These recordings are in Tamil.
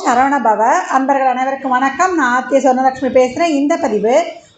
சரவணபவ. அன்பர்கள் அனைவருக்கும் வணக்கம். நான் ஆர்த்தி சொர்ணலட்சுமி பேசுகிறேன். இந்த பதிவு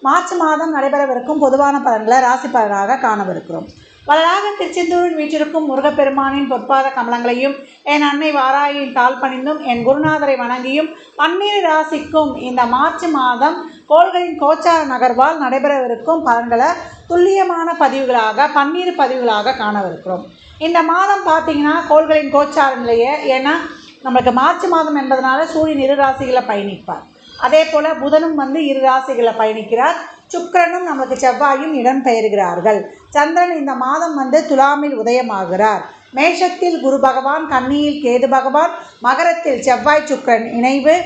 மார்ச் மாதம் நடைபெறவிருக்கும் பொதுவான பலன்களை ராசி பலனாக காணவிருக்கிறோம். வளராக திருச்செந்தூரில் வீற்றிருக்கும் முருகப்பெருமானின் பொற்பாத கமலங்களையும் என் அன்னை வாராயின் தாழ் பணிந்தும் என் குருநாதரை வணங்கியும் 12 ராசிக்கும் இந்த மார்ச் மாதம் கோள்களின் கோச்சார நகர்வால் நடைபெறவிருக்கும் பலன்களை துல்லியமான பதிவுகளாக 12 பதிவுகளாக காணவிருக்கிறோம். இந்த மாதம் பார்த்திங்கன்னா கோள்களின் கோச்சார நிலையை, ஏன்னா நம்மளுக்கு மார்ச் மாதம் என்பதனால சூரியன் 2 ராசிகளை பயணிப்பார். அதே போல் புதனும் 2 ராசிகளை பயணிக்கிறார். சுக்கிரனும் நமக்கு செவ்வாயும் இடம் பெயர்கிறார்கள். சந்திரன் இந்த மாதம் துலாமில் உதயமாகிறார். மேஷத்தில் குரு பகவான், கன்னியில் கேது பகவான், மகரத்தில் செவ்வாய் சுக்கிரன் இணைவு,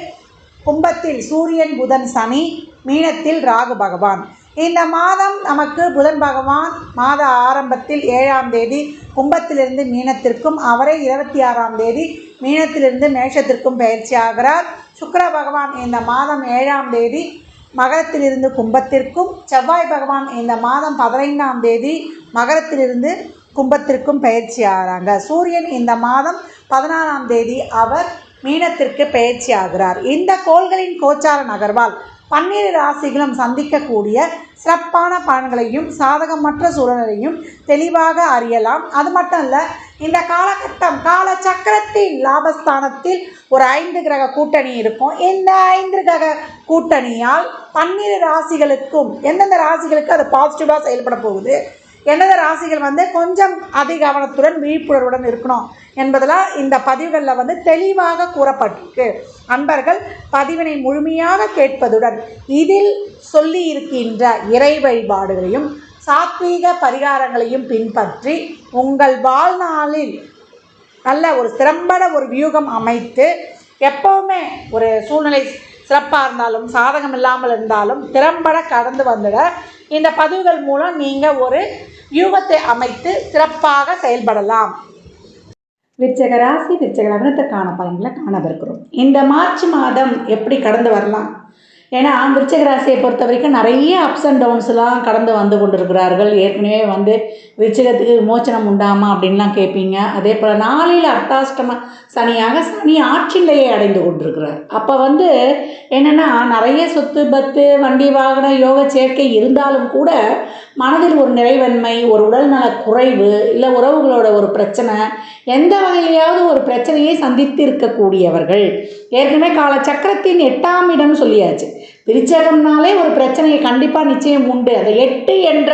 கும்பத்தில் சூரியன் புதன் சனி, மீனத்தில் ராகு பகவான். இந்த மாதம் நமக்கு புதன் பகவான் மாத ஆரம்பத்தில் 7ஆம் தேதி கும்பத்திலிருந்து மீனத்திற்கும், அவரை 26ஆம் தேதி மீனத்திலிருந்து மேஷத்திற்கும் பயிற்சி ஆகிறார். சுக்கிர பகவான் இந்த மாதம் 7ஆம் தேதி மகரத்திலிருந்து கும்பத்திற்கும், செவ்வாய் பகவான் இந்த மாதம் 15ஆம் தேதி மகரத்திலிருந்து கும்பத்திற்கும் பயிற்சி ஆகிறாங்க. சூரியன் இந்த மாதம் 16ஆம் தேதி அவர் மீனத்திற்கு பயிற்சி ஆகிறார். இந்த கோள்களின் கோச்சார நகர்வால் 12 ராசிகளும் சந்திக்கக்கூடிய சிறப்பான பலன்களையும் சாதகமற்ற சூழலையும் தெளிவாக அறியலாம். அது மட்டும் இல்லை, இந்த காலகட்டம் கால சக்கரத்தின் லாபஸ்தானத்தில் ஒரு 5 கிரக கூட்டணி இருக்கும். இந்த 5 கிரக கூட்டணியால் 12 ராசிகளுக்கும் எந்தெந்த ராசிகளுக்கு அது பாசிட்டிவாக செயல்பட போகுது, எந்தெந்த ராசிகள் கொஞ்சம் அதிக கவனத்துடன் விழிப்புணர்வுடன் இருக்கணும் என்பதெல்லாம் இந்த பதிவுகளில் தெளிவாக கூறப்பட்டிருக்கு. அன்பர்கள் பதிவினை முழுமையாக கேட்பதுடன் இதில் சொல்லி இருக்கின்ற இறை வழிபாடுகளையும் சாத்வீக பரிகாரங்களையும் பின்பற்றி உங்கள் வாழ்நாளில் நல்ல ஒரு திறம்பட ஒரு வியூகம் அமைத்து எப்போவுமே ஒரு சூழ்நிலை சிறப்பாக இருந்தாலும் சாதகம் இல்லாமல் இருந்தாலும் திறம்பட கடந்து வந்துட இந்த பதிவுகள் மூலம் நீங்கள் ஒரு வியூகத்தை அமைத்து சிறப்பாக செயல்படலாம். விருச்சிக ராசி, விருச்சிக லக்னத்திற்கான பலன்களை காணவிருக்கிறோம். இந்த மார்ச் மாதம் எப்படி கடந்து வரலாம்? ஏன்னா விருச்சிக ராசியை பொறுத்த வரைக்கும் நிறைய அப்ஸ் அண்ட் டவுன்ஸ்லாம் கடந்து வந்து கொண்டிருக்கிறார்கள். ஏற்கனவே விருச்சிகத்துக்கு விமோச்சனம் உண்டாமா அப்படின்லாம் கேட்பீங்க. அதே போல் 4ல் அர்த்தாஷ்டம சனியாக சனி ஆட்சி நிலையை அடைந்து கொண்டிருக்கிறார். அப்போ என்னென்னா நிறைய சொத்து பத்து வண்டி வாகன யோக சேர்க்கை இருந்தாலும் கூட மனதில் ஒரு நிறைவன்மை, ஒரு உடல்நல குறைவு, இல்லை உறவுகளோட ஒரு பிரச்சனை, எந்த வகையிலையாவது ஒரு பிரச்சனையை சந்தித்து இருக்கக்கூடியவர்கள். ஏற்கனவே கால சக்கரத்தின் 8ஆம் இடம் சொல்லியாச்சு. விருச்சகம்னாலே ஒரு பிரச்சனையை கண்டிப்பாக நிச்சயம் உண்டு. அந்த 8 என்ற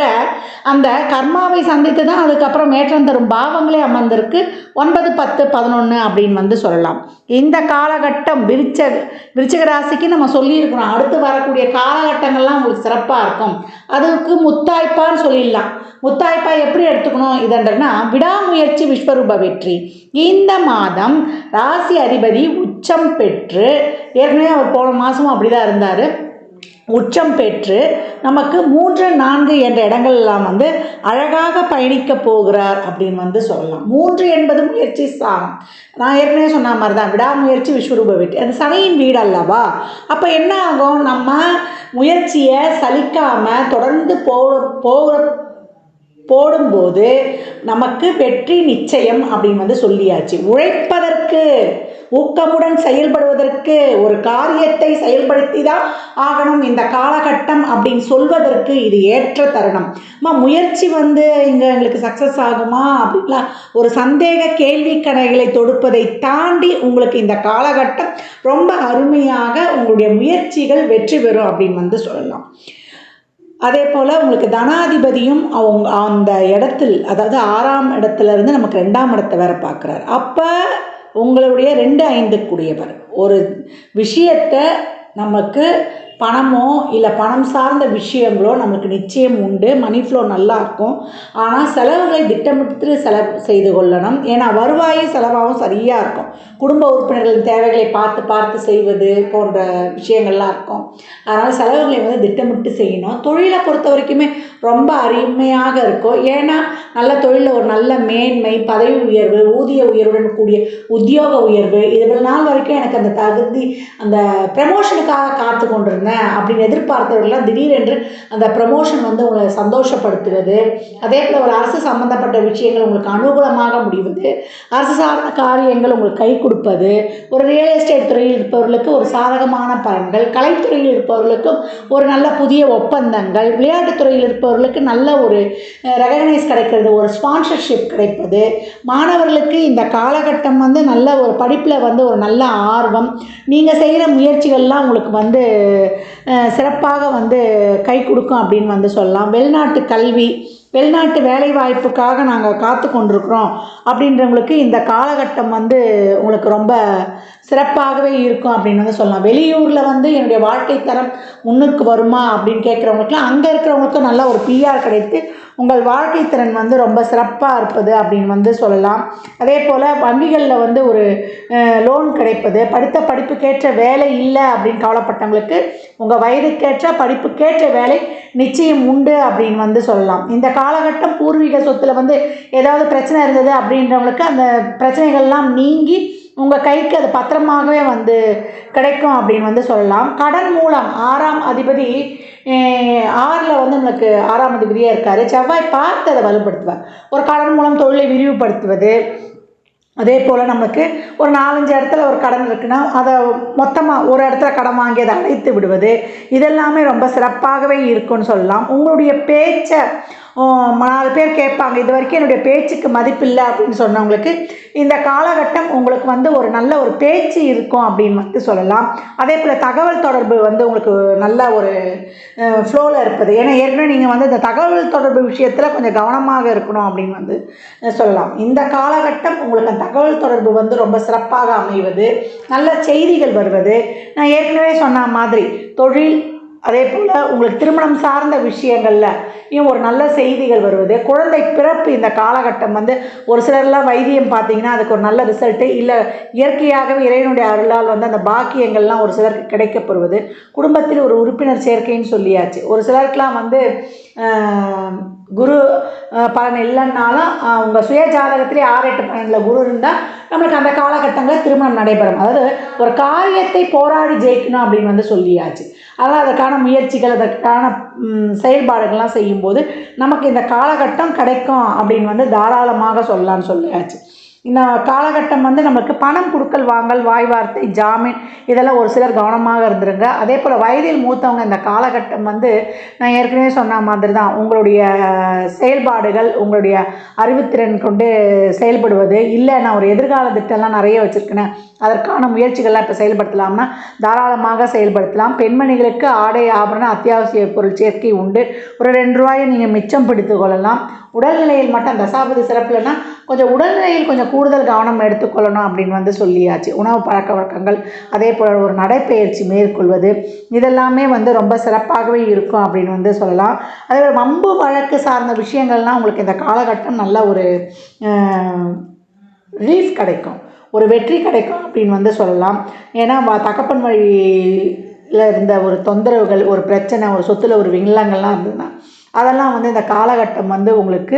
அந்த கர்மாவை சந்தித்து தான் அதுக்கப்புறம் ஏற்றம் தரும் பாவங்களே அமர்ந்திருக்கு. 9, 10, 11 அப்படின்னு சொல்லலாம். இந்த காலகட்டம் விருச்சிக ராசிக்கு நம்ம சொல்லியிருக்கிறோம். அடுத்து வரக்கூடிய காலகட்டங்கள்லாம் உங்களுக்கு சிறப்பாக இருக்கும். அதுக்கு முத்தாய்ப்பான்னு சொல்லிடலாம். முத்தாய்ப்பா எப்படி எடுத்துக்கணும் இதன்றனா, விடாமுயற்சி விஸ்வரூப வெற்றி. இந்த மாதம் ராசி அதிபதி உச்சம் பெற்று, ஏற்கனவே அவர் போன மாதமும் அப்படி தான் இருந்தார், உச்சம் பெற்று நமக்கு 3, 4 என்ற இடங்கள்லாம் அழகாக பயணிக்க போகிறார் அப்படின்னு சொல்லலாம். 3 என்பது முயற்சி ஸ்தானம். நான் ஏற்கனவே சொன்ன மாதிரி தான் விடாமுயற்சி விஸ்வரூப வெற்றி. அது சனியின் வீடு அல்லவா? அப்போ என்ன ஆகும், நம்ம முயற்சியை சலிக்காமல் தொடர்ந்து போடும்போது நமக்கு வெற்றி நிச்சயம் அப்படின்னு சொல்லியாச்சு. உழைப்பதற்கு, ஊக்கமுடன் செயல்படுவதற்கு, ஒரு காரியத்தை செயல்படுத்தி தான் ஆகணும் இந்த காலகட்டம் அப்படின்னு சொல்வதற்கு இது ஏற்ற தருணம். முயற்சி இங்கே எங்களுக்கு சக்ஸஸ் ஆகுமா அப்படின்லாம் ஒரு சந்தேக கேள்வி கணைகளை தொடுப்பதை தாண்டி உங்களுக்கு இந்த காலகட்டம் ரொம்ப அருமையாக உங்களுடைய முயற்சிகள் வெற்றி பெறும் அப்படின்னு சொல்லலாம். அதே போல் உங்களுக்கு தனாதிபதியும் அவங்க அந்த இடத்தில், அதாவது 6ஆம் இடத்துலேருந்து நமக்கு 2ஆம் இடத்தை வேறு பார்க்குறாரு. அப்போ உங்களுடைய 2, 5 ஒரு விஷயத்தை நமக்கு பணமோ இல்லை பணம் சார்ந்த விஷயங்களோ நமக்கு நிச்சயம் உண்டு. மணி ஃப்ளோ நல்லா இருக்கும். ஆனால் செலவுகளை திட்டமிட்டு செலவு செய்து கொள்ளணும். ஏன்னா வருவாயும் செலவாகவும் சரியாக இருக்கும். குடும்ப உறுப்பினர்களின் தேவைகளை பார்த்து செய்வது போன்ற விஷயங்கள்லாம் இருக்கும். அதனால் செலவுகளை திட்டமிட்டு செய்யணும். தொழிலை பொறுத்த வரைக்குமே ரொம்ப அருமையாக இருக்கும். ஏன்னா நல்ல தொழிலில் ஒரு நல்ல மேன்மை, பதவி உயர்வு, ஊதிய உயர்வுடன் கூடிய உத்தியோக உயர்வு, இவ்வளவு நாள் வரைக்கும் எனக்கு அந்த தகுதி அந்த ப்ரமோஷனுக்காக காத்து கொண்டிருந்தேன் அப்படின்னு எதிர்பார்த்தவர்கள்லாம் திடீரென்று அந்த ப்ரமோஷன் வந்து உங்களை சந்தோஷப்படுத்துவது, அதே போல் ஒரு அரசு சம்பந்தப்பட்ட விஷயங்கள் உங்களுக்கு அனுகூலமாக முடிவது, அரசு சார்ந்த காரியங்கள் உங்களுக்கு கை கொடுப்பது, ஒரு ரியல் எஸ்டேட் துறையில் இருப்பவர்களுக்கு ஒரு சாதகமான பலன்கள், கலைத்துறையில் இருப்பவர்களுக்கும் ஒரு நல்ல புதிய ஒப்பந்தங்கள், விளையாட்டுத் துறையில் இருப்பவர்களுக்கு நல்ல ஒரு ரெகக்னைஸ் கிடைக்கிறது, ஒரு ஸ்பான்சர்ஷிப் கிடைப்பது, மாணவர்களுக்கு இந்த காலகட்டம் வந்து நல்ல ஒரு படிப்பில் வந்து ஒரு நல்ல ஆர்வம், நீங்கள் செய்கிற முயற்சிகள்லாம் உங்களுக்கு வந்து சிறப்பாக வந்து கை கொடுக்கும் அப்படின்னு வந்து சொல்லலாம். வெளிநாட்டு கல்வி, வெளிநாட்டு வேலைவாய்ப்புக்காக நாங்கள் காத்து கொண்டிருக்கிறோம் அப்படின்றவங்களுக்கு இந்த காலகட்டம் வந்து உங்களுக்கு ரொம்ப சிறப்பாகவே இருக்கும் அப்படின்னு வந்து சொல்லலாம். வெளியூரில் வந்து என்னுடைய வாழ்க்கை தரம் முன்னுக்கு வருமா அப்படின்னு கேட்குறவங்களுக்குலாம் அங்கே இருக்கிறவங்களுக்கும் நல்ல ஒரு பிஆர் கிடைத்து உங்கள் வாழ்க்கை திறன் வந்து ரொம்ப சிறப்பாக இருப்பது அப்படின்னு வந்து சொல்லலாம். அதே போல் வங்கிகளில் வந்து ஒரு லோன் கிடைப்பது, படித்த படிப்புக்கேற்ற வேலை இல்லை அப்படின்னு கவலைப்பட்டவங்களுக்கு உங்கள் வயதுக்கேற்ற படிப்புக்கேற்ற வேலை நிச்சயம் உண்டு அப்படின்னு வந்து சொல்லலாம். இந்த காலகட்டம் பூர்வீக சொத்தில் வந்து ஏதாவது பிரச்சனை இருந்தது அப்படின்றவங்களுக்கு அந்த பிரச்சனைகள்லாம் நீங்கி உங்கள் கைக்கு அது பத்திரமாகவே வந்து கிடைக்கும் அப்படின்னு வந்து சொல்லலாம். கடன் மூலம் 6ஆம் அதிபதி 6ல் வந்து நம்மளுக்கு 6ஆம் அதிபதியாக இருக்கார். செவ்வாய் பார்த்து அதை வலுப்படுத்துவார். ஒரு கடன் மூலம் தொழிலை விரிவுபடுத்துவது, அதே போல் நமக்கு ஒரு 4-5 இடத்துல ஒரு கடன் இருக்குன்னா அதை மொத்தமாக ஒரு இடத்துல கடன் வாங்கி அதை அடைத்து விடுவது, இதெல்லாமே ரொம்ப சிறப்பாகவே இருக்குன்னு சொல்லலாம். உங்களுடைய பேச்சை 4 பேர் கேட்பாங்க, இது வரைக்கும் என்னுடைய பேச்சுக்கு மதிப்பில்லை அப்படின்னு சொன்னவங்களுக்கு இந்த காலகட்டம் உங்களுக்கு வந்து ஒரு நல்ல ஒரு பேச்சு இருக்கும் அப்படின்னு வந்து சொல்லலாம். அதே போல் தகவல் தொடர்பு வந்து உங்களுக்கு நல்ல ஒரு ஃப்ளோவில் இருப்பது, ஏன்னா ஏற்கனவே நீங்கள் வந்து இந்த தகவல் தொடர்பு விஷயத்தில் கொஞ்சம் கவனமாக இருக்கணும் அப்படின்னு வந்து சொல்லலாம். இந்த காலகட்டம் உங்களுக்கு அந்த தகவல் தொடர்பு வந்து ரொம்ப சிறப்பாக அமைவது, நல்ல செய்திகள் வருவது, நான் ஏற்கனவே சொன்ன மாதிரி தொழில், அதே போல் உங்களுக்கு திருமணம் சார்ந்த விஷயங்களில் ஒரு நல்ல செய்திகள் வருவது, குழந்தை பிறப்பு இந்த காலகட்டம் வந்து ஒரு சிலர்லாம் வைத்தியம் பார்த்தீங்கன்னா அதுக்கு ஒரு நல்ல ரிசல்ட்டு, இல்லை இயற்கையாகவே இறைவனுடைய அருளால் வந்து அந்த பாக்கியங்கள்லாம் ஒரு சிலருக்கு கிடைக்கப்பெறுவது, குடும்பத்தில் ஒரு உறுப்பினர் சேர்க்கைன்னு சொல்லியாச்சு. ஒரு சிலருக்கெலாம் வந்து குரு பலன் இல்லைன்னாலும் உங்கள் சுய ஜாதகத்திலே 6-8 பலனில் குரு இருந்தால் நம்மளுக்கு அந்த காலகட்டங்களில் திருமணம் நடைபெறும். அதாவது ஒரு காரியத்தை போராடி ஜெயிக்கணும் அப்படின்னு வந்து சொல்லியாச்சு. அதனால் அதற்கான முயற்சிகள், அதற்கான செயல்பாடுகள்லாம் செய்யும்போது நமக்கு இந்த காலகட்டம் கிடைக்கும் அப்படின்னு வந்து தாராளமாக சொல்லலான்னு சொல்லியாச்சு. இந்த காலகட்டம் வந்து நமக்கு பணம் கொடுக்கல் வாங்கல், வாய் வார்த்தை, ஜாமீன், இதெல்லாம் ஒரு சிலர் கவனமாக இருந்துருங்க. அதே போல் வயதில் மூத்தவங்க இந்த காலகட்டம் வந்து நான் ஏற்கனவே சொன்ன மாதிரி தான் உங்களுடைய செயல்பாடுகள், உங்களுடைய அறிவுத்திறன் கொண்டு செயல்படுவது, இல்லை நான் ஒரு எதிர்கால திட்டம்லாம் நிறைய வச்சுருக்கேன் அதற்கான முயற்சிகள்லாம் இப்போ செயல்படுத்தலாம்னா தாராளமாக செயல்படுத்தலாம். பெண்மணிகளுக்கு ஆடை ஆபரண அத்தியாவசிய பொருள் சேர்க்கை உண்டு. ஒரு 2 ரூபாயை நீங்கள் மிச்சம் பிடித்து கொள்ளலாம். உடல்நிலையில் மட்டும் தசாபதி சிறப்புலன்னா கொஞ்சம் உடல்நிலையில் கொஞ்சம் கூடுதல் கவனம் எடுத்துக்கொள்ளணும் அப்படின்னு வந்து சொல்லியாச்சு. உணவு பழக்க வழக்கங்கள், அதே போல் ஒரு நடைப்பயிற்சி மேற்கொள்வது, இதெல்லாமே வந்து ரொம்ப சிறப்பாகவே இருக்கும் அப்படின்னு வந்து சொல்லலாம். அதே போல் வம்பு வழக்கு சார்ந்த விஷயங்கள்லாம் உங்களுக்கு இந்த காலகட்டம் நல்ல ஒரு ரிலீஃப் கிடைக்கும், ஒரு வெற்றி கிடைக்கும் அப்படின்னு வந்து சொல்லலாம். ஏன்னா தகப்பன் வழியில் இருந்த ஒரு தொந்தரவுகள், ஒரு பிரச்சனை, ஒரு சொத்தில் ஒரு வில்லங்கள்லாம் இருந்ததுன்னா அதெல்லாம் வந்து இந்த காலகட்டம் வந்து உங்களுக்கு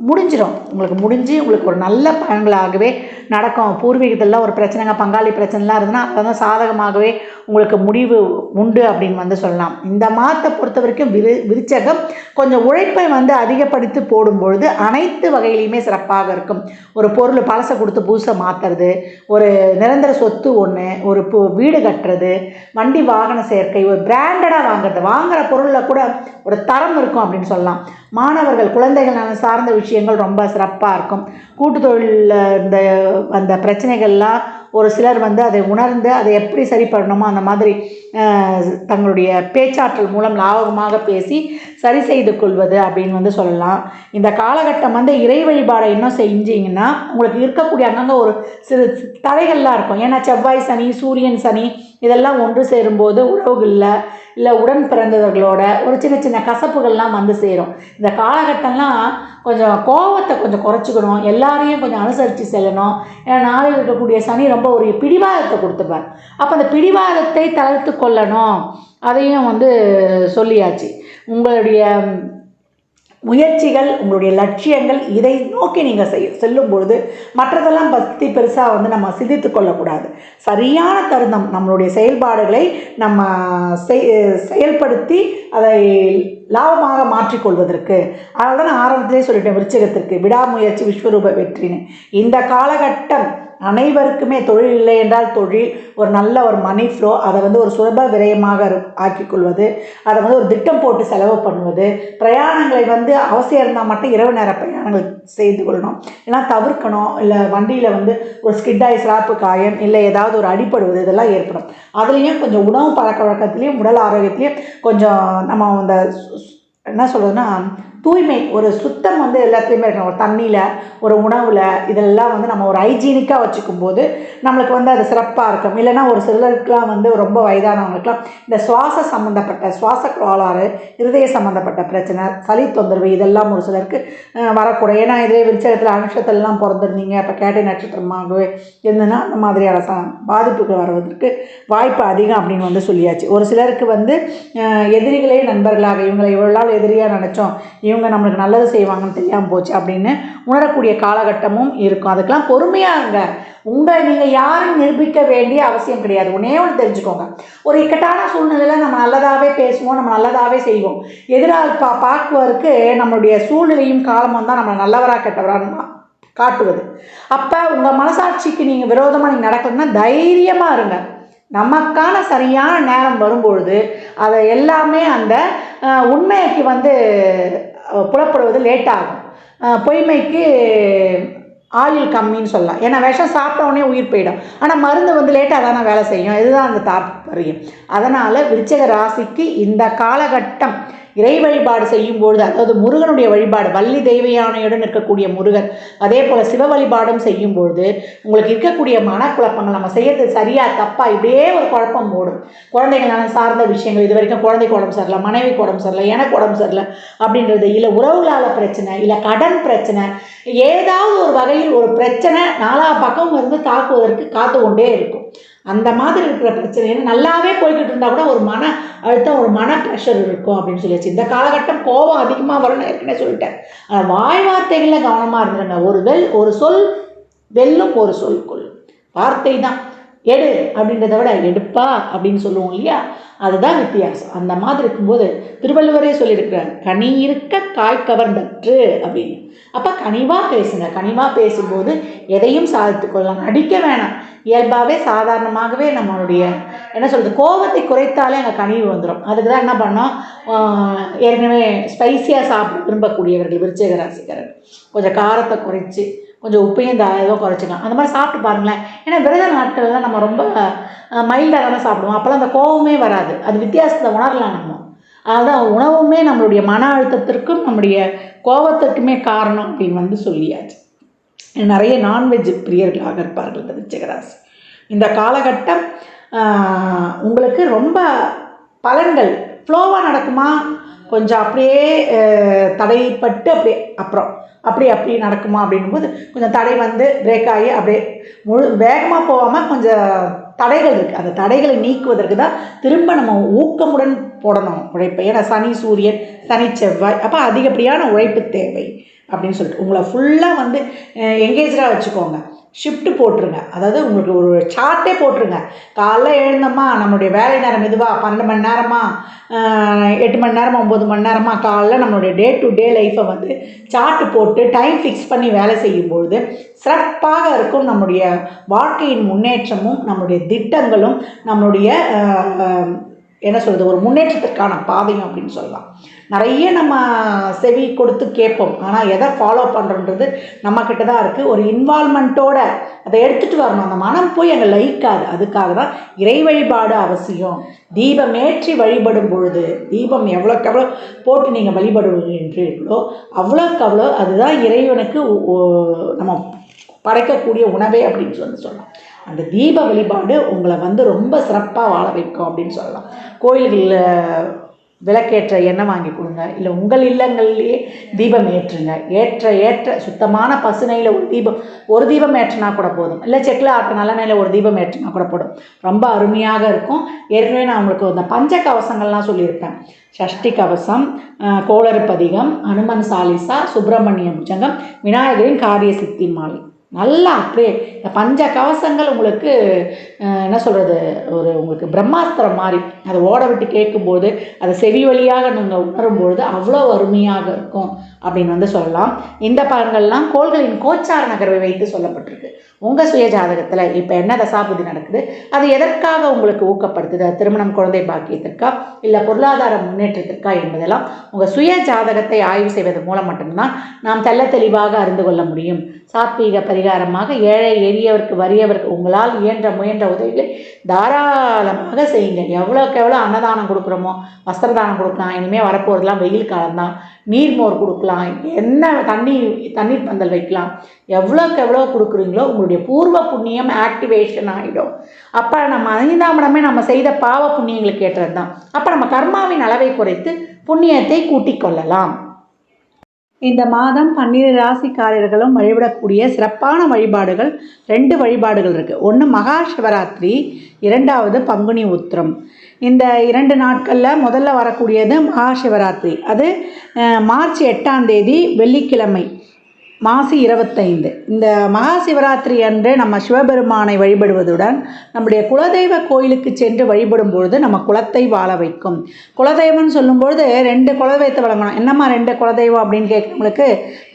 முடிஞ்சிடும். உங்களுக்கு முடிஞ்சு உங்களுக்கு ஒரு நல்ல பலன்களாகவே நடக்கும். பூர்வீகத்திலலாம் ஒரு பிரச்சனைங்க, பங்காளி பிரச்சனைலாம் இருந்ததுன்னா அதெல்லாம் சாதகமாகவே உங்களுக்கு முடிவு உண்டு அப்படின்னு வந்து சொல்லலாம். இந்த மாதத்தை பொறுத்த வரைக்கும் விருச்சகம் கொஞ்சம் உழைப்பை வந்து அதிகப்படுத்தி போடும்பொழுது அனைத்து வகையிலையுமே சிறப்பாக இருக்கும். ஒரு பொருள் பழசை கொடுத்து புதுசை மாற்றுறது, ஒரு நிரந்தர சொத்து ஒன்று, ஒரு வீடு கட்டுறது, வண்டி வாகன சேர்க்கை, ஒரு பிராண்டடாக வாங்குறது, வாங்குகிற பொருளில் கூட ஒரு தரம் இருக்கும் அப்படின்னு சொல்லலாம். மாணவர்கள், குழந்தைகள் சார்ந்த விஷயங்கள் ரொம்ப சிறப்பாக இருக்கும். கூட்டு தொழிலில் இந்த அந்த பிரச்சனைகள்லாம் ஒரு சிலர் வந்து அதை உணர்ந்து அதை எப்படி சரி பண்ணணுமோ அந்த மாதிரி தங்களுடைய பேச்சாற்றல் மூலம் லாபகமாக பேசி சரி செய்து கொள்வது அப்படின்னு வந்து சொல்லலாம். இந்த காலகட்டம் வந்து இறை வழிபாடை இன்னும் செஞ்சீங்கன்னா உங்களுக்கு இருக்கக்கூடிய அங்கங்கே ஒரு சிறு தடைகள்லாம் இருக்கும். ஏன்னா செவ்வாய் சனி, சூரியன் சனி இதெல்லாம் ஒன்று சேரும்போது உறவுகளில் இல்லை உடன் பிறந்தவர்களோட ஒரு சின்ன சின்ன கசப்புகள்லாம் வந்து சேரும். இந்த காலகட்டம்லாம் கொஞ்சம் கோபத்தை கொஞ்சம் குறைச்சிக்கணும், எல்லாரையும் கொஞ்சம் அனுசரித்து செல்லணும். ஏன்னா நாளில் இருக்கக்கூடிய சனி ரொம்ப ஒரு பிடிவாதத்தை கொடுத்துப்பார். அப்போ அந்த பிடிவாதத்தை தளர்த்து கொள்ளணும், அதையும் வந்து சொல்லியாச்சு. உங்களுடைய முயற்சிகள், உங்களுடைய லட்சியங்கள், இதை நோக்கி நீங்கள் செல்லும் பொழுது மற்றதெல்லாம் பற்றி பெருசாக வந்து நம்ம சிந்தித்து கொள்ளக்கூடாது. சரியான தருணம் நம்மளுடைய செயல்பாடுகளை நம்ம செயல்படுத்தி அதை லாபமாக மாற்றிக்கொள்வதற்கு. அதனால தான் நான் ஆரம்பத்திலே சொல்லிட்டேன், விருச்சிகத்திற்கு விடாமுயற்சி விஸ்வரூப வெற்றின்னு. இந்த காலகட்டம் அனைவருக்குமே தொழில் இல்லை என்றால் தொழில், ஒரு நல்ல ஒரு மணி ஃப்ளோ, அதை வந்து ஒரு சுலப விரயமாக ஆக்கிக்கொள்வது, அதை வந்து ஒரு திட்டம் போட்டு செலவு பண்ணுவது, பிரயாணங்களை வந்து அவசியம் இருந்தால் மட்டும் இரவு நேர பிரயாணங்கள் செய்து கொள்ளணும், இல்லைனா தவிர்க்கணும். இல்லை வண்டியில் வந்து ஒரு ஸ்கிட்டாய் சிராப்பு காயம், இல்லை ஏதாவது ஒரு அடிப்படுவது, இதெல்லாம் ஏற்படும். அதுலேயும் கொஞ்சம் உணவு பழக்க வழக்கத்துலேயும் உடல் ஆரோக்கியத்துலேயும் கொஞ்சம் நம்ம அந்த என்ன சொல்கிறதுன்னா தூய்மை, ஒரு சுத்தம் வந்து எல்லாத்துலேயுமே இருக்கணும். ஒரு தண்ணியில், ஒரு உணவில், இதெல்லாம் வந்து நம்ம ஒரு ஹைஜீனிக்காக வச்சுக்கும் போது நம்மளுக்கு வந்து அது சிறப்பாக இருக்கும். இல்லைனா ஒரு சிலருக்குலாம் வந்து ரொம்ப வயதானவங்களுக்குலாம் இந்த சம்மந்தப்பட்ட சுவாச கோளாறு, இருதய சம்மந்தப்பட்ட பிரச்சனை, சளி தொந்தரவு, இதெல்லாம் ஒரு சிலருக்கு வரக்கூடும். ஏன்னா இதே விருச்சகத்தில் நட்சத்திரம்லாம் பிறந்திருந்தீங்க, இப்போ கேட்டை நட்சத்திரமாகவே இருந்ததுன்னா அந்த மாதிரியான பாதிப்புகள் வருவதற்கு வாய்ப்பு அதிகம் அப்படின்னு வந்து சொல்லியாச்சு. ஒரு சிலருக்கு வந்து எதிரிகளே நண்பர்களாக, இவங்களை இவ்வளோ நாள் எதிரியாக நினச்சோம், இவங்க நம்மளுக்கு நல்லது செய்வாங்கன்னு தெரியாமல் போச்சு அப்படின்னு உணரக்கூடிய காலகட்டமும் இருக்கும். அதுக்கெல்லாம் பொறுமையாக இருங்க. நீங்கள் யாரும் நிரூபிக்க வேண்டிய அவசியம் கிடையாது. ஒன்றே தெரிஞ்சுக்கோங்க, ஒரு இக்கட்டான சூழ்நிலையில் நம்ம நல்லதாகவே பேசுவோம், நம்ம நல்லதாகவே செய்வோம். எதிரால் பார்க்குவதற்கு நம்மளுடைய சூழ்நிலையும் காலமும் தான் நம்ம நல்லவராக கெட்டவராக காட்டுவது. அப்போ உங்கள் மனசாட்சிக்கு நீங்கள் விரோதமாக நீங்கள் நடக்கணும்னா தைரியமாக இருங்க. நமக்கான சரியான நேரம் வரும்பொழுது அதை எல்லாமே அந்த உண்மைக்கு வந்து புலப்படுவது லேட் ஆகும். பொய்மைக்கு ஆயில் கம்மின்னு சொல்லலாம். ஏன்னா விஷம் சாப்பிட்டவுடனே உயிர் போயிடும், ஆனால் மருந்து வந்து லேட்டாக தானே வேலை செய்யும். இதுதான் அந்த தாற்பயம். அதனால் விருச்சிக ராசிக்கு இந்த காலகட்டம் இறை வழிபாடு செய்யும்பொழுது, அதாவது முருகனுடைய வழிபாடு, வள்ளி தெய்வ யானையுடன் இருக்கக்கூடிய முருகன், அதே போல் சிவ வழிபாடும் செய்யும்பொழுது உங்களுக்கு இருக்கக்கூடிய மனக்குழப்பங்கள், நம்ம செய்யறது சரியா தப்பா, இப்படியே ஒரு குழப்பம் ஓடும். குழந்தைகளான சார்ந்த விஷயங்கள், இது வரைக்கும் குழந்தைக்கு உடம்பு சரியில்லை, மனைவிக்கு உடம்பு சரியில்லை, எனக்கு உடம்பு சரியில்லை அப்படின்றது, இல்லை உறவுகளால் பிரச்சனை, இல்லை கடன் பிரச்சனை, ஏதாவது ஒரு வகையில் ஒரு பிரச்சனை நாலா பக்கம் இருந்து தாக்குவதற்கு காத்து கொண்டே இருக்கும். அந்த மாதிரி இருக்கிற பிரச்சனை நல்லாவே போய்கிட்டு இருந்தால் கூட ஒரு மன அழுத்தம், ஒரு மன ப்ரெஷர் இருக்கும் அப்படின்னு சொல்லியாச்சு. இந்த காலகட்டம் கோபம் அதிகமாக வரும்னு ஏற்கனவே சொல்லிட்டேன். வாய் வார்த்தைகளில் கவனமாக இருந்துருங்க. ஒரு சொல் வெல்லும், ஒரு சொல் கொல்லும். வார்த்தை தான். எடு அப்படின்றத விட எடுப்பா அப்படின்னு சொல்லுவோம் இல்லையா, அதுதான் வித்தியாசம். அந்த மாதிரி இருக்கும்போது திருவள்ளுவரே சொல்லியிருக்கிறார், கனி இருக்க காய் கவர்ந்தற்று அப்படின்னு. அப்போ கனிவாக பேசுங்க. கனிவாக பேசும்போது எதையும் சாதித்து கொள்ளலாம். நடிக்க வேணாம். இயல்பாகவே சாதாரணமாகவே நம்மளுடைய என்ன சொல்கிறது, கோபத்தை குறைத்தாலே அங்கே கனிவு வந்துடும். அதுக்கு தான் என்ன பண்ணோம், ஏற்கனவே ஸ்பைஸியாக சாப்பிட விரும்பக்கூடியவர்கள் விருச்சிக ராசிக்காரர் கொஞ்சம் காரத்தை குறைச்சி கொஞ்சம் உப்பையும் தாராளமாக குறைச்சிக்கலாம். அந்த மாதிரி சாப்பிட்டு பாருங்களேன். ஏன்னா விரத நாட்கள்லாம் நம்ம ரொம்ப மைல்டாக தானே சாப்பிடுவோம். அப்போல்லாம் அந்த கோபமே வராது. அது வித்தியாசத்தை உணரலாம் நம்ம. அதுதான் உணவுமே நம்மளுடைய மன அழுத்தத்திற்கும் நம்முடைய கோபத்திற்குமே காரணம் அப்படின்னு வந்து சொல்லியாச்சு. நிறைய நான்வெஜ் பிரியர்களாக இருப்பார்கள் இந்த விருச்சிகராசி. இந்த காலகட்டம் உங்களுக்கு ரொம்ப பலன்கள் ஃப்ளோவாக நடக்குமா, கொஞ்சம் அப்படியே தடைப்பட்டு அப்படியே அப்புறம் அப்படி நடக்குமா அப்படிங்கும்போது கொஞ்சம் தடை வந்து பிரேக் ஆகி அப்படியே வேகமாக போகாமல் கொஞ்சம் தடைகள் இருக்குது. அந்த தடைகளை நீக்குவதற்கு தான் திரும்ப நம்ம ஊக்கமுடன் போடணும் உழைப்பை. ஏன்னா சனி சூரியன், சனி செவ்வாய், அப்போ அதிகப்படியான உழைப்பு தேவை அப்படின்னு சொல்லிட்டு உங்களை ஃபுல்லாக வந்து எங்கேஜாக வச்சுக்கோங்க. ஷிஃப்ட்டு போட்டுருங்க. அதாவது உங்களுக்கு ஒரு சார்ட்டே போட்டுருங்க. காலைல எழுந்தோமா, நம்மளுடைய வேலை நேரம் இதுவாக 12 மணி நேரமா, 8 மணி நேரமா, 9 மணி நேரமா, காலைல நம்மளுடைய டே டு டே லைஃப்பை வந்து சார்ட்டு போட்டு டைம் ஃபிக்ஸ் பண்ணி வேலை செய்யும்பொழுது சிறப்பாக இருக்கும். நம்முடைய வாழ்க்கையின் முன்னேற்றமும் நம்மளுடைய திட்டங்களும் நம்மளுடைய என்ன சொல்கிறது, ஒரு முன்னேற்றத்திற்கான பாதையும் அப்படின்னு சொல்லலாம். நிறைய நம்ம செவி கொடுத்து கேட்போம், ஆனால் எதை ஃபாலோ பண்ணுறன்றது நம்மக்கிட்ட தான் இருக்குது. ஒரு இன்வால்மெண்ட்டோட அதை எடுத்துகிட்டு வரணும். அந்த மனம் போய் அங்கே லயிக்காது. அதுக்காக தான் இறை வழிபாடு அவசியம். தீபமேற்றி வழிபடும் பொழுது, தீபம் எவ்வளோக்கு எவ்வளோ போட்டு நீங்கள் வழிபடுகின்றீர்களோ அவ்வளோக்கு அவ்வளோ அதுதான் இறைவனுக்கு நம்ம படைக்கக்கூடிய உணவே அப்படின்னு சொல்லலாம். அந்த தீப வழிபாடு உங்களை வந்து ரொம்ப சிறப்பாக வாழ வைக்கும் அப்படின்னு சொல்லலாம். கோயில்களில் விளக்கேற்ற எண்ணெய் வாங்கி கொடுங்க, இல்லை உங்கள் இல்லங்கள்லேயே தீபம் ஏற்றுங்க. ஏற்ற சுத்தமான பசுனையில் ஒரு தீபம் ஏற்றினா கூட போதும், இல்லை செக்கில் ஆட்ட நல்லெண்ணெயில் ஒரு தீபம் ஏற்றினா கூட போதும். ரொம்ப அருமையாக இருக்கும். ஏற்கனவே நான் உங்களுக்கு இந்த பஞ்ச கவசங்கள்லாம் சொல்லியிருப்பேன். சஷ்டி கவசம், கோளறுப்பதிகம், அனுமன் சாலிசா, சுப்பிரமணிய புஜங்கம், விநாயகரின் காரிய சித்தி மாலை. நல்லா அப்படியே இந்த பஞ்ச கவசங்கள் உங்களுக்கு என்ன சொல்கிறது, உங்களுக்கு பிரம்மாஸ்திரம் மாதிரி. அதை ஓட விட்டு கேட்கும்போது, அதை செவி வழியாக நீங்கள் உணரும்பொழுது அவ்வளோ அருமையாக இருக்கும் அப்படின்னு சொல்லலாம். இந்த பலன்கள்லாம் கோள்களின் கோச்சார நகர்வை வைத்து சொல்லப்பட்டிருக்கு. உங்கள் சுய ஜாதகத்தில் இப்போ என்ன தசாபுதி நடக்குது, அது எதற்காக உங்களுக்கு ஊக்கப்படுத்துது, திருமணம், குழந்தை பாக்கியத்திற்கா, இல்லை பொருளாதார முன்னேற்றத்திற்கா என்பதெல்லாம் உங்கள் சுய ஜாதகத்தை ஆய்வு செய்வது மூலம் மட்டும்தான் நாம் தெளிவாக அறிந்து கொள்ள முடியும். சாத்வீக பரிகாரமாக ஏழை எளியவருக்கு வறியவருக்கு உங்களால் முயன்ற உதவிகளை தாராளமாக செய்யுங்க. எவ்வளோக்கு எவ்வளோ அன்னதானம் கொடுக்குறோமோ, வஸ்திரதானம் கொடுக்கலாம். இனிமேல் வரப்போகிறதுலாம் வெயில் காலம்தான். நீர்மோர் கொடுக்கலாம், என்ன தண்ணீர் பந்தல் வைக்கலாம். எவ்வளோக்கு எவ்வளோ கொடுக்குறீங்களோ உங்களுடைய பூர்வ புண்ணியம் ஆக்டிவேஷன் ஆகிடும். அப்போ நம்ம 5ஆம் இடமே நம்ம செய்த பாவ புண்ணியங்களுக்கு ஏற்றது தான். அப்போ நம்ம கர்மாவின் அளவை குறைத்து புண்ணியத்தை கூட்டிக் கொள்ளலாம். இந்த மாதம் 12 ராசிக்காரர்களும் வழிபடக்கூடிய சிறப்பான வழிபாடுகள் 2 வழிபாடுகள் இருக்குது. ஒன்று மகா சிவராத்திரி, 2வது பங்குனி உத்திரம். இந்த 2 நாட்களில் முதல்ல வரக்கூடியது மகா சிவராத்திரி. அது மார்ச் 8ஆம் தேதி வெள்ளிக்கிழமை, மாசி 25. இந்த மகா சிவராத்திரி அன்று நம்ம சிவபெருமானை வழிபடுவதுடன் நம்முடைய குலதெய்வ கோயிலுக்கு சென்று வழிபடும் பொழுது நம்ம குலத்தை வாழ வைக்கும். குலதெய்வம்னு சொல்லும்பொழுது 2 குலதெய்வத்தை வழங்கணும். என்னம்மா 2 குலதெய்வம் அப்படின்னு கேட்குறவங்களுக்கு,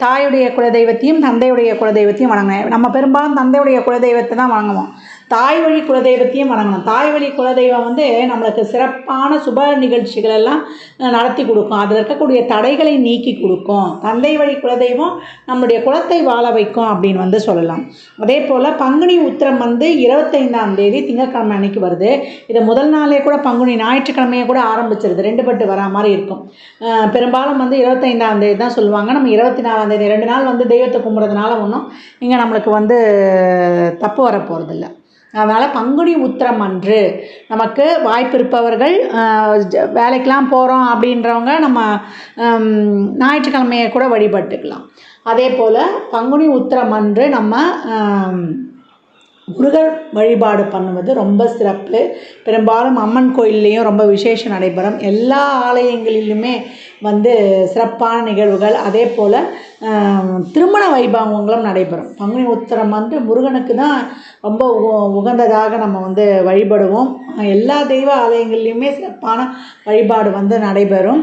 தாயுடைய குலதெய்வத்தையும் தந்தையுடைய குலதெய்வத்தையும் வணங்கணும். நம்ம பெரும்பாலும் தந்தையுடைய குலதெய்வத்தை தான் வணங்குவோம். தாய் வழி குலதெய்வத்தையும் வணங்கணும். தாய் வழி குலதெய்வம் நம்மளுக்கு சிறப்பான சுப நிகழ்ச்சிகள் எல்லாம் நடத்தி கொடுக்கும். அதில் இருக்கக்கூடிய தடைகளை நீக்கி கொடுக்கும். தந்தை வழி குலதெய்வம் நம்முடைய குலத்தை வாழ வைக்கும் அப்படின்னு சொல்லலாம். அதே போல் பங்குனி உத்திரம் 25ஆம் தேதி திங்கட்கிழமை அன்னைக்கு வருது. இதை முதல் நாளே கூட பங்குனி ஞாயிற்றுக்கிழமையே கூட ஆரம்பிச்சிருது. 2 பட்டு வரா மாதிரி இருக்கும். பெரும்பாலும் 25ஆம் தேதி தான் சொல்லுவாங்க. நம்ம 24ஆம் தேதி 2 நாள் தெய்வத்தை கும்பிட்றதுனால ஒன்றும் இங்கே நம்மளுக்கு தப்பு வர போகிறதில்ல. அதனால் பங்குனி உத்திரம் அன்று நமக்கு வாய்ப்பு இருப்பவர்கள், வேலைக்கெலாம் போகிறோம் அப்படின்றவங்க நம்ம ஞாயிற்றுக்கிழமையை கூட வழிபட்டுக்கலாம். அதே போல் பங்குனி உத்திரம் அன்று நம்ம முருகர் வழிபாடு பண்ணுவது ரொம்ப சிறப்பு. பெரும்பாலும் அம்மன் கோயில்லையும் ரொம்ப விசேஷம் நடைபெறும். எல்லா ஆலயங்களிலுமே சிறப்பான நிகழ்வுகள், அதே போல் திருமண வைபவங்களும் நடைபெறும். பங்குனி உத்திரம் முருகனுக்கு தான் ரொம்ப உகந்ததாக நம்ம வழிபடுவோம். எல்லா தெய்வ ஆலயங்கள்லையுமே சிறப்பான வழிபாடு நடைபெறும்.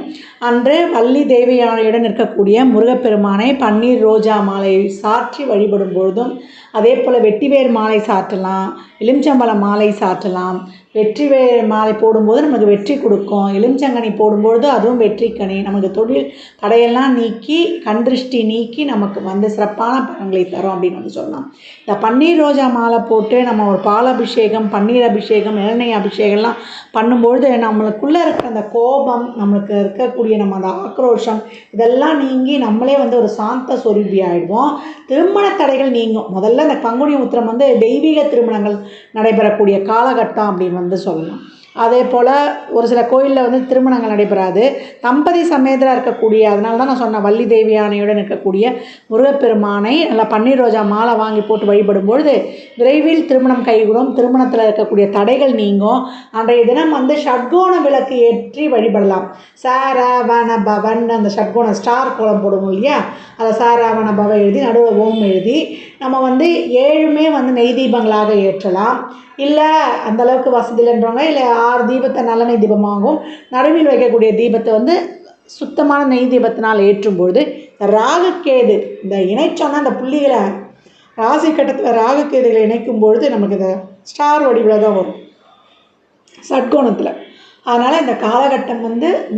அன்று வள்ளி தேவயானையுடன் இருக்கக்கூடிய முருகப்பெருமானை பன்னீர் ரோஜா மாலை சாற்றி வழிபடும் பொழுதும், அதே போல் வெட்டிவேர் மாலை சாற்றலாம், எலுமிச்சம்பழ மாலை சாற்றலாம். வெற்றிவேர் மாலை போடும்போது நமக்கு வெற்றி கொடுக்கும். எலுமிச்சங்கனி போடும்பொழுது அதுவும் வெற்றிக்கனி. நமக்கு தொழில் தடையெல்லாம் நீக்கி, கண்திருஷ்டி நீக்கி நமக்கு சிறப்பான பலன்களை தரும் அப்படின்னு சொல்லலாம். இந்த பன்னீர் ரோஜா மாலை போட்டு நம்ம ஒரு பால் அபிஷேகம், பன்னீர் அபிஷேகம், இளநீர் அபிஷேகம்லாம் பண்ணும்பொழுது நம்மளுக்குள்ளே இருக்கிற அந்த கோபம், நம்மளுக்கு இருக்கக்கூடிய நம்ம அந்த ஆக்ரோஷம் இதெல்லாம் நீங்கி நம்மளே ஒரு சாந்த சொரூபி ஆகிடுவோம். திருமண தடைகள் நீங்கும். முதல்ல இந்த பங்குனி உத்திரம் தெய்வீக திருமணங்கள் நடைபெறக்கூடிய காலகட்டம் அப்படின்னு சொல்லலாம். அதே போல் ஒரு சில கோயிலில் திருமணங்கள் நடைபெறாது. தம்பதி சமேதராக இருக்கக்கூடிய, அதனால தான் நான் சொன்னேன், வள்ளி தேவியானையுடன் இருக்கக்கூடிய முருகப்பெருமானை நல்லா பன்னீர் ரோஜா மாலை வாங்கி போட்டு வழிபடும்பொழுது விரைவில் திருமணம் கைகூடும். திருமணத்தில் இருக்கக்கூடிய தடைகள் நீங்கும். அன்றைய தினம் ஷட்கோண விளக்கு ஏற்றி வழிபடலாம். சாராவண பவன், அந்த ஷட்கோண ஸ்டார் கோலம் போடுவோம் இல்லையா, அதை சாராவண பவ எழுதி நடுவில் ஓம் எழுதி நம்ம 7மே நெய் தீபங்களாக ஏற்றலாம். இல்லை அந்தளவுக்கு வசதி இல்லைன்றவங்க, இல்லை 6 தீபத்தை நல்லெண்ணெய் தீபமாகவும் நடுவில் வைக்கக்கூடிய தீபத்தை சுத்தமான நெய் தீபத்தினால் ஏற்றும்பொழுது ராகுக்கேது இந்த இணைச்சோன்னா அந்த புள்ளிகளை ராசி கட்டத்தில் ராகுக்கேதுகளை இணைக்கும்பொழுது நமக்கு இந்த ஸ்டார் வடிவில் தான் வரும் ஷட்கோணத்தில். அதனால் இந்த காலகட்டம்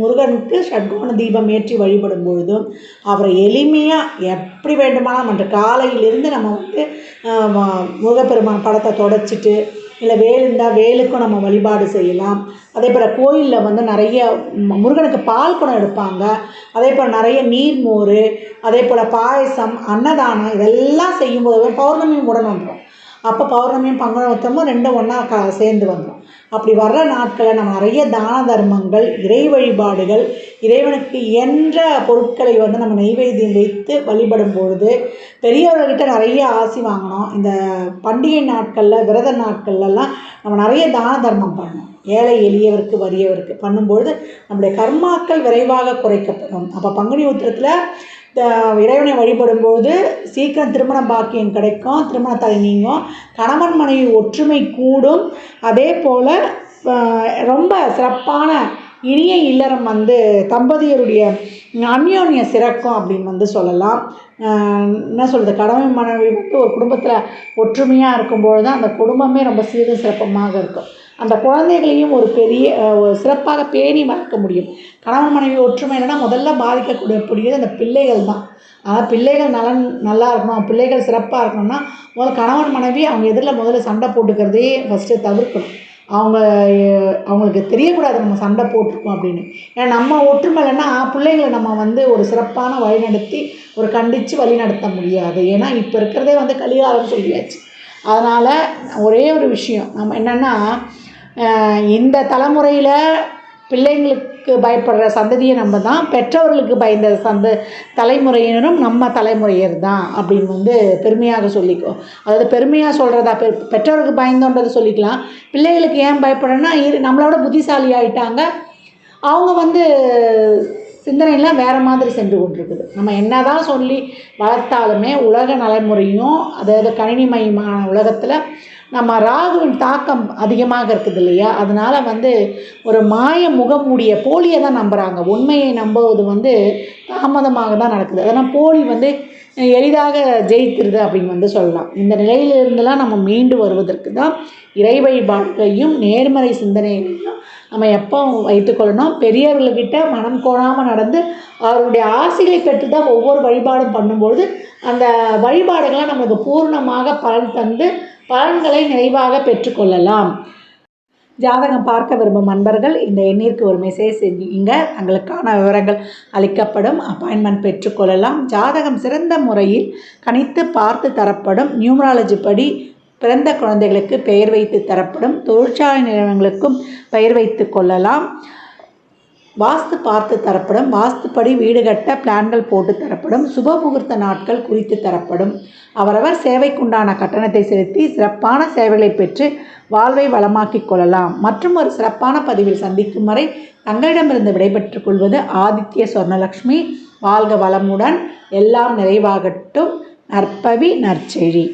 முருகனுக்கு ஷட்கோண தீபம் ஏற்றி வழிபடும் பொழுதும் அவரை எளிமையாக எப்படி வேண்டுமானால் அன்று காலையிலிருந்து நம்ம முருகப்பெருமான் படத்தை தொடச்சிட்டு, இல்லை வேல் இருந்தால் வேலுக்கும் நம்ம வழிபாடு செய்யலாம். அதே போல் கோயிலில் நிறைய முருகனுக்கு பால் குடம் எடுப்பாங்க. அதே போல் நிறைய நீர்மோர், அதே போல் பாயசம், அன்னதானம் இதெல்லாம் செய்யும்போது பௌர்ணமி உடன் வந்துடும். அப்போ பௌர்ணமியும் பங்குனி உத்திரமும் ரெண்டும் ஒன்றா சேர்ந்து வந்துடும். அப்படி வர்ற நாட்களில் நம்ம நிறைய தான தர்மங்கள், இறை வழிபாடுகள், இறைவனுக்கு இயன்ற பொருட்களை வந்து நம்ம நெய்வேத்தியம் வைத்து வழிபடும் பொழுது பெரியவர்கிட்ட நிறைய ஆசி வாங்கணும். இந்த பண்டிகை நாட்களில், விரத நாட்கள்லாம் நம்ம நிறைய தான தர்மம் பண்ணணும். ஏழை எளியவருக்கு வறியவருக்கு பண்ணும்பொழுது நம்முடைய கர்மாக்கள் விரைவாக குறைக்கப்படும். அப்போ பங்குனி உத்திரத்தில் இறைவனை வழிபடும்போது சீக்கிரம் திருமண பாக்கியம் கிடைக்கும், திருமண தடை நீங்கும், கணவன் மனைவி ஒற்றுமை கூடும். அதே போல் ரொம்ப சிறப்பான இனிய இல்லறம் வந்து தம்பதியருடைய அந்யோன்ய சிறக்கும் அப்படின்னு வந்து சொல்லலாம். என்ன சொல்கிறது, கணவன் மனைவி வந்து ஒரு குடும்பத்தில் ஒற்றுமையாக இருக்கும்பொழுது தான் அந்த குடும்பமே ரொம்ப சீரும் சிறப்பமாக இருக்கும். அந்த குழந்தைகளையும் ஒரு பெரிய சிறப்பாக பேணி வளர்க்க முடியும். கணவன் மனைவி ஒற்றுமை இல்லைன்னா முதல்ல பாதிக்கக்கூடியது அந்த பிள்ளைகள் தான். அதாவது பிள்ளைகள் நல்லா இருக்கணும், பிள்ளைகள் சிறப்பாக இருக்கணும்னா முதல்ல கணவன் மனைவி அவங்க எதிரில் முதல்ல சண்டை போட்டுக்கிறதே ஃபஸ்ட்டு தவிர்க்கணும். அவங்களுக்கு தெரியக்கூடாது நம்ம சண்டை போட்டிருக்கோம் அப்படின்னு. ஏன்னா நம்ம ஒற்றுமை இல்லைன்னா பிள்ளைங்களை நம்ம வந்து ஒரு சிறப்பான வழிநடத்தி ஒரு கண்டித்து வழி நடத்த முடியாது. ஏன்னா இப்போ இருக்கிறதே வந்து கலிகாலம் சொல்லியாச்சு. அதனால் ஒரே ஒரு விஷயம் நம்ம என்னென்னா, இந்த தலைமுறையில் பிள்ளைங்களுக்கு பயப்படுற சந்ததியை நம்ம தான், பெற்றவர்களுக்கு பயந்த தலைமுறையினரும் நம்ம தலைமுறையர் தான் அப்படின்னு வந்து பெருமையாக சொல்லிக்கோ. அதாவது பெருமையாக சொல்கிறதா, பெற்றவருக்கு பயந்தோன்றதை சொல்லிக்கலாம். பிள்ளைகளுக்கு ஏன் பயப்படுறேன்னா, நம்மளோட புத்திசாலி ஆகிட்டாங்க, அவங்க வந்து சிந்தனைலாம் வேறு மாதிரி சென்று கொண்டிருக்குது. நம்ம என்ன தான் சொல்லி வளர்த்தாலுமே உலக நடைமுறையும், அதாவது கணினிமயமான உலகத்தில் நம்ம ராகுவின் தாக்கம் அதிகமாக இருக்குது இல்லையா? அதனால் வந்து ஒரு மாய முகமூடிய போலியை தான் நம்புகிறாங்க. உண்மையை நம்புவது வந்து தாமதமாக தான் நடக்குது. அதனால் போலி வந்து எளிதாக ஜெயித்திருது அப்படின்னு வந்து சொல்லலாம். இந்த நிலையிலிருந்தெல்லாம் நம்ம மீண்டு வருவதற்கு தான் இறை வழிபாடுகளையும் நேர்மறை சிந்தனைகளையும் நம்ம எப்போ வைத்துக்கொள்ளணும். பெரியவர்கள்கிட்ட மனம் கோணாமல் நடந்து அவருடைய ஆசைகளை பெற்று தான் ஒவ்வொரு வழிபாடும் பண்ணும்பொழுது அந்த வழிபாடுகளை நமக்கு பூர்ணமாக பலன் தந்து பலன்களை நிறைவாக பெற்றுக்கொள்ளலாம். ஜாதகம் பார்க்க விரும்பும் நண்பர்கள் இந்த எண்ணிற்கு ஒரு மெசேஜ் செய்யுங்க. தங்களுக்கான விவரங்கள் அளிக்கப்படும். அப்பாயின்மெண்ட் பெற்றுக்கொள்ளலாம். ஜாதகம் சிறந்த முறையில் கணித்து பார்த்து தரப்படும். நியூமராலஜி படி பிறந்த குழந்தைகளுக்கு பெயர் வைத்து தரப்படும். தொழிற்சாலை நிறுவனங்களுக்கும் பெயர் வைத்து கொள்ளலாம். வாஸ்து பார்த்து தரப்படும். வாஸ்துப்படி வீடு கட்ட பிளான்கள் போட்டு தரப்படும். சுப முகூர்த்த நாட்கள் குறித்து தரப்படும். அவரவர் சேவைக்குண்டான கட்டணத்தை செலுத்தி சிறப்பான சேவைகளை பெற்று வாழ்வை வளமாக்கிக் கொள்ளலாம். மற்றும் ஒரு சிறப்பான பதிவில் சந்திக்கும் வரை தங்களிடமிருந்து விடைபெற்றுக் கொள்வது ஆதித்ய சொர்ணலக்ஷ்மி. வாழ்க வளமுடன், எல்லாம் நிறைவாகட்டும். நற்பவி நற்செழி.